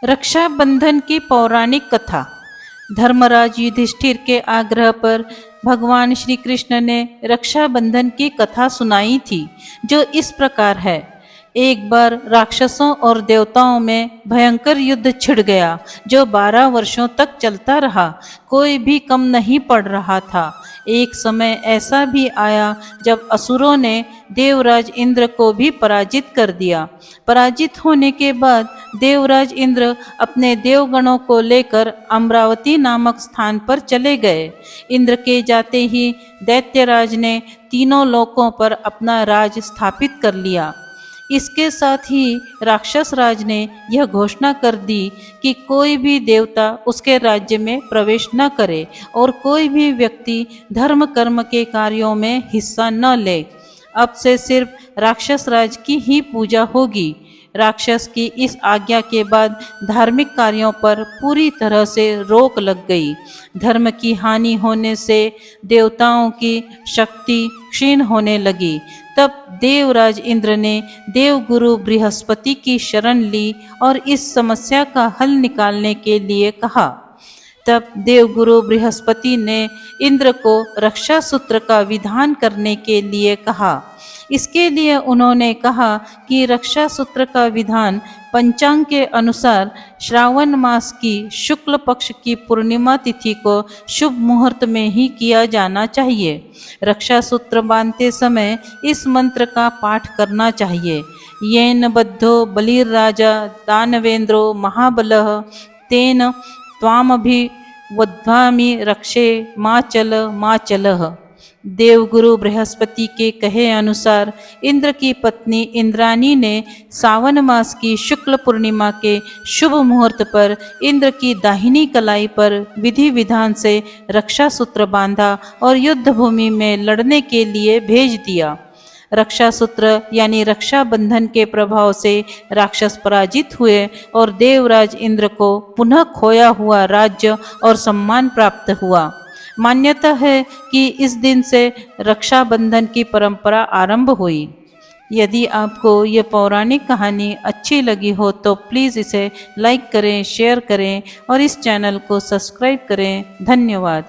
रक्षाबंधन की पौराणिक कथा। धर्मराज युधिष्ठिर के आग्रह पर भगवान श्री कृष्ण ने रक्षाबंधन की कथा सुनाई थी, जो इस प्रकार है। एक बार राक्षसों और देवताओं में भयंकर युद्ध छिड़ गया, जो 12 वर्षों तक चलता रहा। कोई भी कम नहीं पड़ रहा था। एक समय ऐसा भी आया जब असुरों ने देवराज इंद्र को भी पराजित कर दिया। पराजित होने के बाद देवराज इंद्र अपने देवगणों को लेकर अमरावती नामक स्थान पर चले गए। इंद्र के जाते ही दैत्यराज ने तीनों लोकों पर अपना राज स्थापित कर लिया। इसके साथ ही राक्षस राज ने यह घोषणा कर दी कि कोई भी देवता उसके राज्य में प्रवेश न करे और कोई भी व्यक्ति धर्म कर्म के कार्यों में हिस्सा न ले। अब से सिर्फ राक्षस राज की ही पूजा होगी। राक्षस की इस आज्ञा के बाद धार्मिक कार्यों पर पूरी तरह से रोक लग गई। धर्म की हानि होने से देवताओं की शक्ति क्षीण होने लगी। तब देवराज इंद्र ने देवगुरु बृहस्पति की शरण ली और इस समस्या का हल निकालने के लिए कहा। तब देवगुरु बृहस्पति ने इंद्र को रक्षा सूत्र का विधान करने के लिए कहा। इसके लिए उन्होंने कहा कि रक्षा सूत्र का विधान पंचांग के अनुसार श्रावण मास की शुक्ल पक्ष की पूर्णिमा तिथि को शुभ मुहूर्त में ही किया जाना चाहिए। रक्षा सूत्र बांधते समय इस मंत्र का पाठ करना चाहिए। येन बद्धो बलिर्राजा दानवेंद्रो महाबलः तेन त्वामभिवध्वामि रक्षे माचलः। देवगुरु बृहस्पति के कहे अनुसार इंद्र की पत्नी इंद्राणी ने सावन मास की शुक्ल पूर्णिमा के शुभ मुहूर्त पर इंद्र की दाहिनी कलाई पर विधि विधान से रक्षा सूत्र बांधा और युद्ध भूमि में लड़ने के लिए भेज दिया। रक्षा सूत्र यानी रक्षा बंधन के प्रभाव से राक्षस पराजित हुए और देवराज इंद्र को पुनः खोया हुआ राज्य और सम्मान प्राप्त हुआ। मान्यता है कि इस दिन से रक्षाबंधन की परंपरा आरंभ हुई। यदि आपको ये पौराणिक कहानी अच्छी लगी हो तो प्लीज़ इसे लाइक करें, शेयर करें और इस चैनल को सब्सक्राइब करें। धन्यवाद।